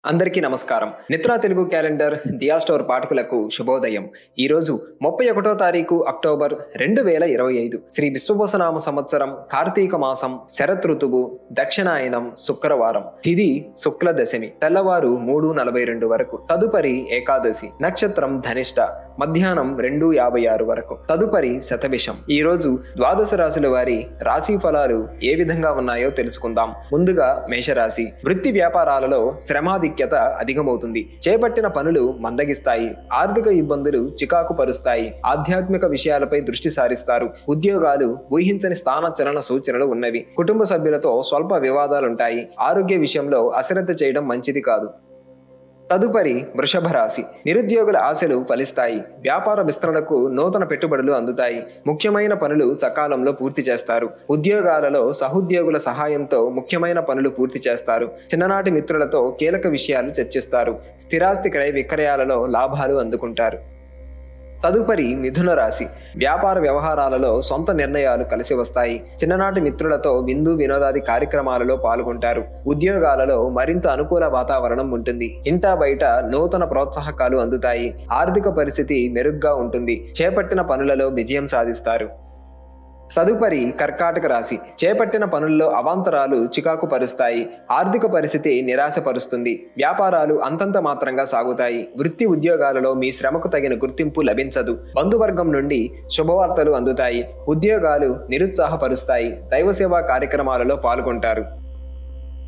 అందరికీ నమస్కారం. నిత్రా తెలుగు క్యాలెండర్ దియా స్టోర్ పాఠకులకు శుభోదయం. ఈరోజు 31వ తారీఖు అక్టోబర్ 2025 శ్రీ విశ్వవసనామ సంవత్సరం కార్తీక మాసం శరత్ ఋతువు దక్షిణాయనం శుక్రవారం. తిథి శుక్ల దశమి తెల్లవారు 3:42 వరకు. తదుపరి ఏకాదశి. నక్షత్రం ధనిష్ట. మధ్యాహ్నం 2:56 వరకు. తదుపరి శతభిషం. ఈ రోజు ద్వాదశ రాశుల వారి రాశి ఫలాలు ఏ విధంగా ఉన్నాయో తెలుసుకుందాం. ముందుగా మేషరాశి. వృత్తి వ్యాపారాలలో శ్రమాధిక్యత అధికమవుతుంది. చేపట్టిన పనులు మందగిస్తాయి. ఆర్థిక ఇబ్బందులు చికాకు పరుస్తాయి. ఆధ్యాత్మిక విషయాలపై దృష్టి సారిస్తారు. ఉద్యోగాలు ఊహించని స్థాన చలన సూచనలు ఉన్నవి. కుటుంబ సభ్యులతో స్వల్ప వివాదాలుంటాయి. ఆరోగ్య విషయంలో అశ్రద్ధ చేయడం మంచిది కాదు. తదుపరి వృషభ రాశి. నిరుద్యోగుల ఆశలు ఫలిస్తాయి. వ్యాపార విస్తరణకు నూతన పెట్టుబడులు అందుతాయి. ముఖ్యమైన పనులు సకాలంలో పూర్తి చేస్తారు. ఉద్యోగాలలో సహోద్యోగుల సహాయంతో ముఖ్యమైన పనులు పూర్తి చేస్తారు. చిన్ననాటి మిత్రులతో కీలక విషయాలు చర్చిస్తారు. స్థిరాస్తి క్రయ విక్రయాలలో లాభాలు అందుకుంటారు. తదుపరి మిథున రాశి. వ్యాపార వ్యవహారాలలో సొంత నిర్ణయాలు కలిసి వస్తాయి. చిన్ననాటి మిత్రులతో విందు వినోదాది కార్యక్రమాలలో పాల్గొంటారు. ఉద్యోగాలలో మరింత అనుకూల వాతావరణం ఉంటుంది. ఇంటా బయట నూతన ప్రోత్సాహకాలు అందుతాయి. ఆర్థిక పరిస్థితి మెరుగ్గా ఉంటుంది. చేపట్టిన పనులలో విజయం సాధిస్తారు. తదుపరి కర్కాటక రాశి. చేపట్టిన పనుల్లో అవాంతరాలు చికాకు పరుస్తాయి. ఆర్థిక పరిస్థితి నిరాశపరుస్తుంది. వ్యాపారాలు అంతంత మాత్రంగా సాగుతాయి. వృత్తి ఉద్యోగాలలో మీ శ్రమకు తగిన గుర్తింపు లభించదు. బంధువర్గం నుండి శుభవార్తలు అందుతాయి. ఉద్యోగాలు నిరుత్సాహపరుస్తాయి. దైవసేవా కార్యక్రమాలలో పాల్గొంటారు.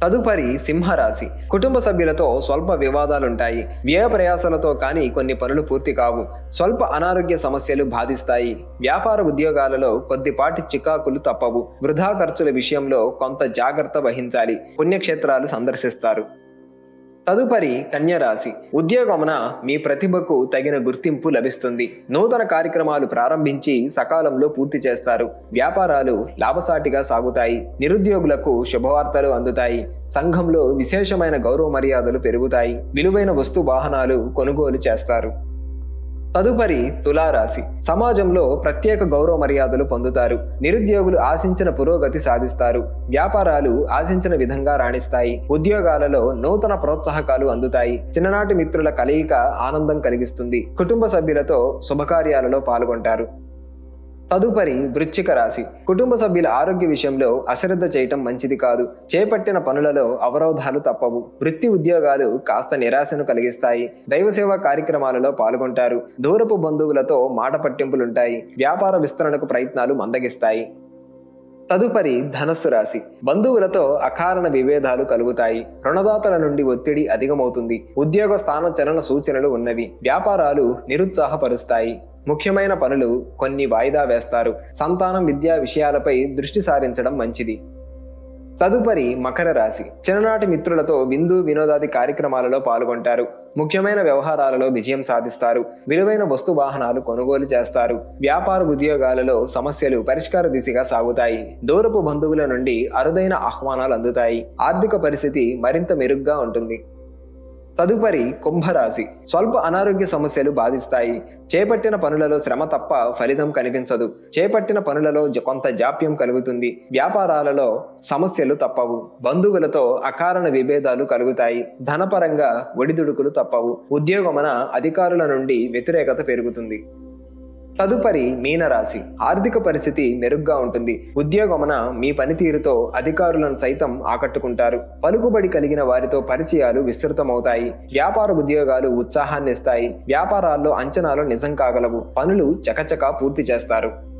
తదుపరి సింహరాశి. కుటుంబ సభ్యులతో స్వల్ప వివాదాలుంటాయి. వ్యయ ప్రయాసాలతో కానీ కొన్ని పనులు పూర్తి కావు. స్వల్ప అనారోగ్య సమస్యలు బాధిస్తాయి. వ్యాపార ఉద్యోగాలలో కొద్దిపాటి చికాకులు తప్పవు. వృధా ఖర్చుల విషయంలో కొంత జాగ్రత్త వహించాలి. పుణ్యక్షేత్రాలు సందర్శిస్తారు. తదుపరి కన్యరాశి. ఉద్యోగమున మీ ప్రతిభకు తగిన గుర్తింపు లభిస్తుంది. నూతన కార్యక్రమాలు ప్రారంభించి సకాలంలో పూర్తి చేస్తారు. వ్యాపారాలు లాభసాటిగా సాగుతాయి. నిరుద్యోగులకు శుభవార్తలు అందుతాయి. సంఘంలో విశేషమైన గౌరవ మర్యాదలు పెరుగుతాయి. విలువైన వస్తు వాహనాలు కొనుగోలు చేస్తారు. తదుపరి తులారాశి. సమాజంలో ప్రత్యేక గౌరవ మర్యాదలు పొందుతారు. నిరుద్యోగులు ఆశించిన పురోగతి సాధిస్తారు. వ్యాపారాలు ఆశించిన విధంగా రాణిస్తాయి. ఉద్యోగాలలో నూతన ప్రోత్సాహకాలు అందుతాయి. చిన్ననాటి మిత్రుల కలయిక ఆనందం కలిగిస్తుంది. కుటుంబ సభ్యులతో శుభకార్యాలలో పాల్గొంటారు. తదుపరి వృశ్చిక రాశి. కుటుంబ సభ్యుల ఆరోగ్య విషయంలో అశ్రద్ధ చేయటం మంచిది కాదు. చేపట్టిన పనులలో అవరోధాలు తప్పవు. వృత్తి ఉద్యోగాలు కాస్త నిరాశను కలిగిస్తాయి. దైవసేవా కార్యక్రమాలలో పాల్గొంటారు. దూరపు బంధువులతో మాట పట్టింపులుంటాయి. వ్యాపార విస్తరణకు ప్రయత్నాలు మందగిస్తాయి. తదుపరి ధనస్సు రాశి. బంధువులతో అకారణ విభేదాలు కలుగుతాయి. రుణదాతల నుండి ఒత్తిడి అధికమవుతుంది. ఉద్యోగ స్థాన చలన సూచనలు ఉన్నవి. వ్యాపారాలు నిరుత్సాహపరుస్తాయి. ముఖ్యమైన పనులు కొన్ని వాయిదా వేస్తారు. సంతానం విద్యా విషయాలపై దృష్టి సారించడం మంచిది. తదుపరి మకర రాశి. చిన్ననాటి మిత్రులతో విందు వినోదాది కార్యక్రమాలలో పాల్గొంటారు. ముఖ్యమైన వ్యవహారాలలో విజయం సాధిస్తారు. విలువైన వస్తు వాహనాలు కొనుగోలు చేస్తారు. వ్యాపార ఉద్యోగాలలో సమస్యలు పరిష్కార దిశగా సాగుతాయి. దూరపు బంధువుల నుండి అరుదైన ఆహ్వానాలు అందుతాయి. ఆర్థిక పరిస్థితి మరింత మెరుగ్గా ఉంటుంది. తదుపరి కుంభరాశి. స్వల్ప అనారోగ్య సమస్యలు బాధిస్తాయి. చేపట్టిన పనులలో శ్రమ తప్ప ఫలితం కనిపించదు. చేపట్టిన పనులలో కొంత జాప్యం కలుగుతుంది. వ్యాపారాలలో సమస్యలు తప్పవు. బంధువులతో అకారణ విభేదాలు కలుగుతాయి. ధనపరంగా ఒడిదుడుకులు తప్పవు. ఉద్యోగమున అధికారుల నుండి వ్యతిరేకత పెరుగుతుంది. తదుపరి మీనరాశి. ఆర్థిక పరిస్థితి మెరుగ్గా ఉంటుంది. ఉద్యోగమున మీ పనితీరుతో అధికారులను సైతం ఆకట్టుకుంటారు. పలుకుబడి కలిగిన వారితో పరిచయాలు విస్తృతమవుతాయి. వ్యాపార ఉద్యోగాలు ఉత్సాహాన్ని ఇస్తాయి. వ్యాపారాల్లో అంచనాలు నిజం కాగలవు. పనులు చకచకా పూర్తి చేస్తారు.